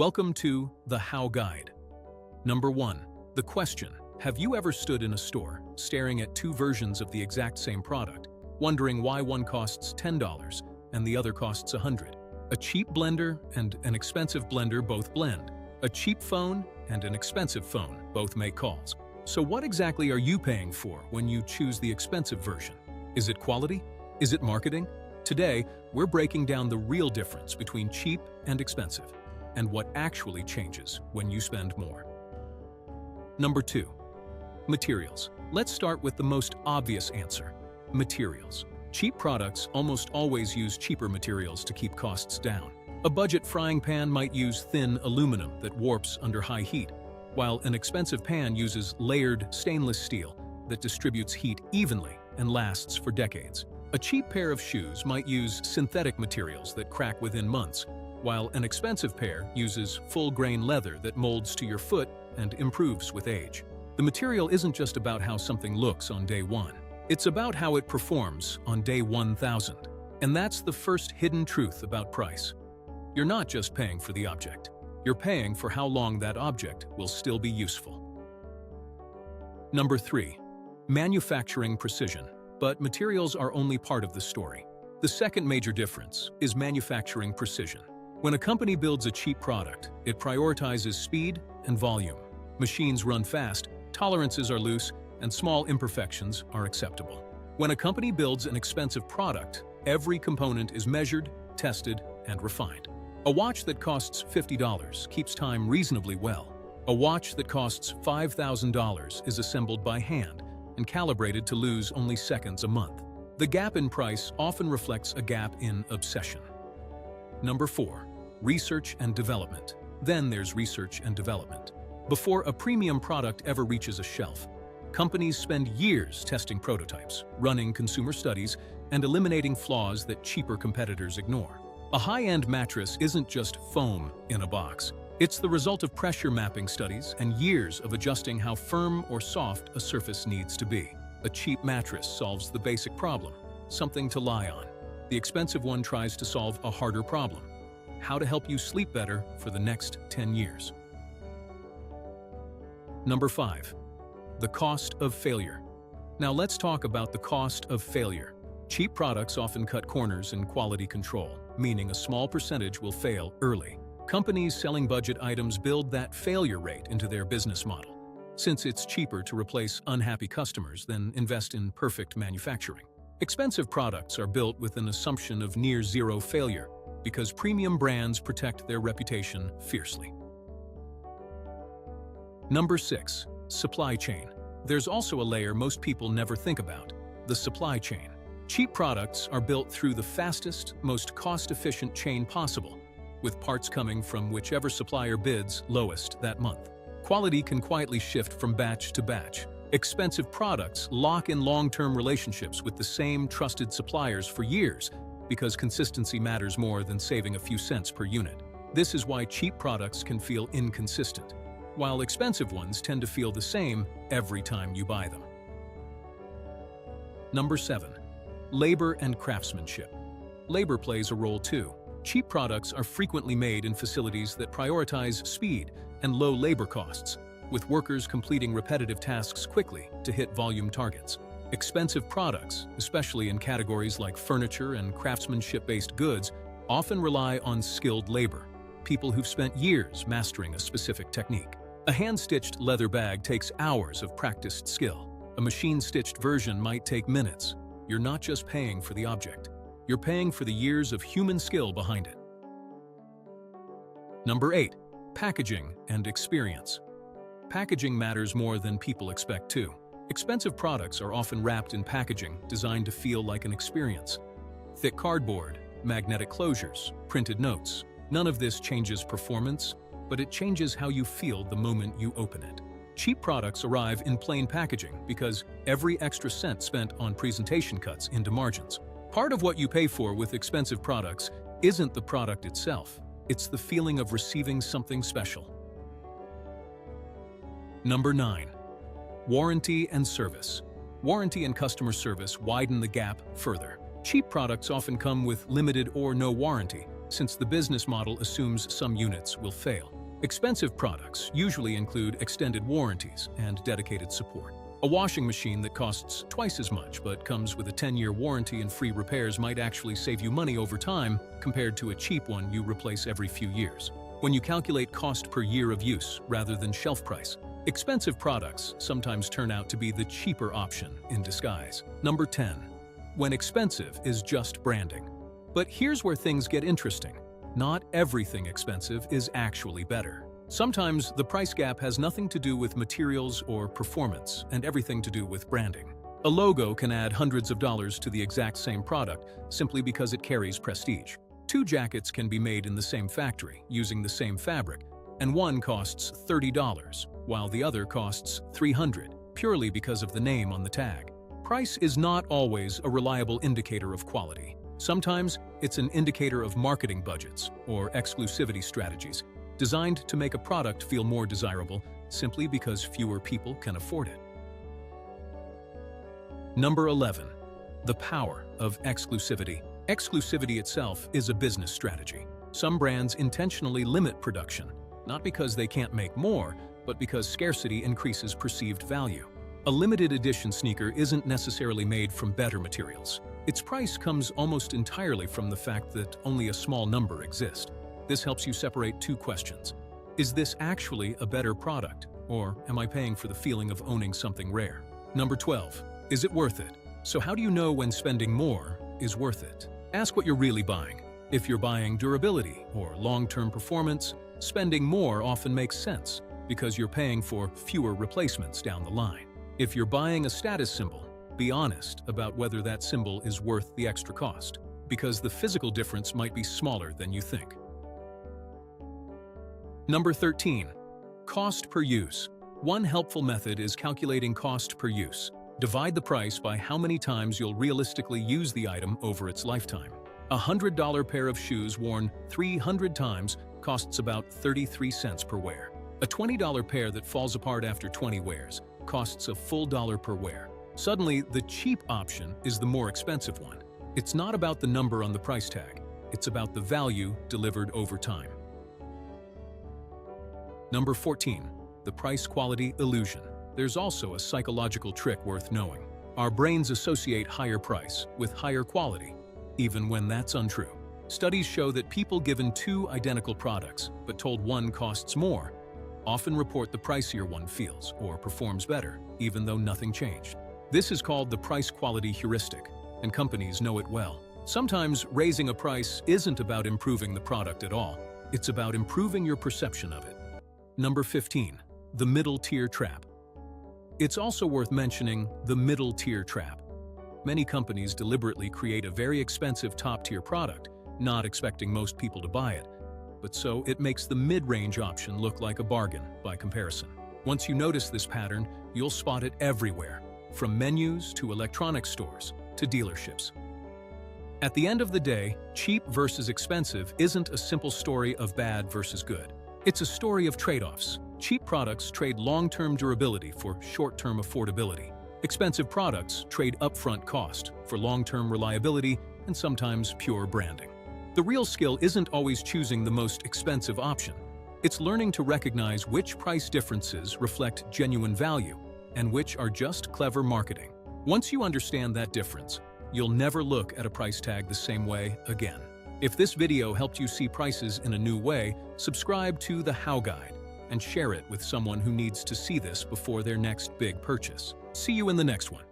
Welcome to the How Guide. Number 1. The question: have you ever stood in a store, staring at two versions of the exact same product, wondering why one costs $10 and the other costs $100? A cheap blender and an expensive blender both blend. A cheap phone and an expensive phone both make calls. So what exactly are you paying for when you choose the expensive version? Is it quality? Is it marketing? Today, we're breaking down the real difference between cheap and expensive, and what actually changes when you spend more. Number 2. Materials. Let's start with the most obvious answer: materials. Cheap products almost always use cheaper materials to keep costs down. A budget frying pan might use thin aluminum that warps under high heat, while an expensive pan uses layered stainless steel that distributes heat evenly and lasts for decades. A cheap pair of shoes might use synthetic materials that crack within months, while an expensive pair uses full-grain leather that molds to your foot and improves with age. The material isn't just about how something looks on day 1. It's about how it performs on day 1000. And that's the first hidden truth about price. You're not just paying for the object. You're paying for how long that object will still be useful. Number 3. Manufacturing precision. But materials are only part of the story. The second major difference is manufacturing precision. When a company builds a cheap product, it prioritizes speed and volume. Machines run fast, tolerances are loose, and small imperfections are acceptable. When a company builds an expensive product, every component is measured, tested, and refined. A watch that costs $50 keeps time reasonably well. A watch that costs $5,000 is assembled by hand and calibrated to lose only seconds a month. The gap in price often reflects a gap in obsession. Number 4. Research and development. Then there's research and development. Before a premium product ever reaches a shelf, companies spend years testing prototypes, running consumer studies, and eliminating flaws that cheaper competitors ignore. A high-end mattress isn't just foam in a box. It's the result of pressure mapping studies and years of adjusting how firm or soft a surface needs to be. A cheap mattress solves the basic problem: something to lie on. The expensive one tries to solve a harder problem: how to help you sleep better for the next 10 years. Number 5. The cost of failure. Now let's talk about the cost of failure. Cheap products often cut corners in quality control, meaning a small percentage will fail early. Companies selling budget items build that failure rate into their business model, since it's cheaper to replace unhappy customers than invest in perfect manufacturing. Expensive products are built with an assumption of near-zero failure because premium brands protect their reputation fiercely. Number 6. Supply chain. There's also a layer most people never think about: the supply chain. Cheap products are built through the fastest, most cost-efficient chain possible, with parts coming from whichever supplier bids lowest that month. Quality can quietly shift from batch to batch. Expensive products lock in long-term relationships with the same trusted suppliers for years because consistency matters more than saving a few cents per unit. This is why cheap products can feel inconsistent, while expensive ones tend to feel the same every time you buy them. Number 7. Labor and craftsmanship. Labor plays a role too. Cheap products are frequently made in facilities that prioritize speed and low labor costs, with workers completing repetitive tasks quickly to hit volume targets. Expensive products, especially in categories like furniture and craftsmanship-based goods, often rely on skilled labor, people who've spent years mastering a specific technique. A hand-stitched leather bag takes hours of practiced skill. A machine-stitched version might take minutes. You're not just paying for the object. You're paying for the years of human skill behind it. Number 8. Packaging and experience. Packaging matters more than people expect too. Expensive products are often wrapped in packaging designed to feel like an experience. Thick cardboard, magnetic closures, printed notes. None of this changes performance, but it changes how you feel the moment you open it. Cheap products arrive in plain packaging because every extra cent spent on presentation cuts into margins. Part of what you pay for with expensive products isn't the product itself. It's the feeling of receiving something special. Number 9. Warranty and service. Warranty and customer service widen the gap further. Cheap products often come with limited or no warranty, since the business model assumes some units will fail. Expensive products usually include extended warranties and dedicated support. A washing machine that costs twice as much but comes with a 10-year warranty and free repairs might actually save you money over time compared to a cheap one you replace every few years. When you calculate cost per year of use rather than shelf price, expensive products sometimes turn out to be the cheaper option in disguise. Number 10. When expensive is just branding. But here's where things get interesting. Not everything expensive is actually better. Sometimes the price gap has nothing to do with materials or performance and everything to do with branding. A logo can add hundreds of dollars to the exact same product simply because it carries prestige. Two jackets can be made in the same factory using the same fabric, and one costs $30 while the other costs $300, purely because of the name on the tag. Price is not always a reliable indicator of quality. Sometimes it's an indicator of marketing budgets or exclusivity strategies, designed to make a product feel more desirable simply because fewer people can afford it. Number 11. The power of exclusivity. Exclusivity itself is a business strategy. Some brands intentionally limit production, not because they can't make more, but because scarcity increases perceived value. A limited edition sneaker isn't necessarily made from better materials. Its price comes almost entirely from the fact that only a small number exist. This helps you separate two questions. Is this actually a better product, or am I paying for the feeling of owning something rare? Number 12. Is it worth it? So how do you know when spending more is worth it? Ask what you're really buying. If you're buying durability or long-term performance, spending more often makes sense because you're paying for fewer replacements down the line. If you're buying a status symbol, be honest about whether that symbol is worth the extra cost, because the physical difference might be smaller than you think. Number 13. Cost per use. One helpful method is calculating cost per use. Divide the price by how many times you'll realistically use the item over its lifetime. A $100 pair of shoes worn 300 times costs about 33 cents per wear. A $20 pair that falls apart after 20 wears costs a full dollar per wear. Suddenly, the cheap option is the more expensive one. It's not about the number on the price tag. It's about the value delivered over time. Number 14. The price-quality illusion. There's also a psychological trick worth knowing. Our brains associate higher price with higher quality, even when that's untrue. Studies show that people given two identical products, but told one costs more, often report the pricier one feels or performs better, even though nothing changed. This is called the price-quality heuristic, and companies know it well. Sometimes raising a price isn't about improving the product at all. It's about improving your perception of it. Number 15. The middle tier trap. It's also worth mentioning the middle tier trap. Many companies deliberately create a very expensive top-tier product, not expecting most people to buy it, but so it makes the mid-range option look like a bargain by comparison. Once you notice this pattern, you'll spot it everywhere, from menus to electronics stores to dealerships. At the end of the day, cheap versus expensive isn't a simple story of bad versus good. It's a story of trade-offs. Cheap products trade long-term durability for short-term affordability. Expensive products trade upfront cost for long-term reliability and sometimes pure branding. The real skill isn't always choosing the most expensive option. It's learning to recognize which price differences reflect genuine value and which are just clever marketing. Once you understand that difference, you'll never look at a price tag the same way again. If this video helped you see prices in a new way, subscribe to the How Guide and share it with someone who needs to see this before their next big purchase. See you in the next one.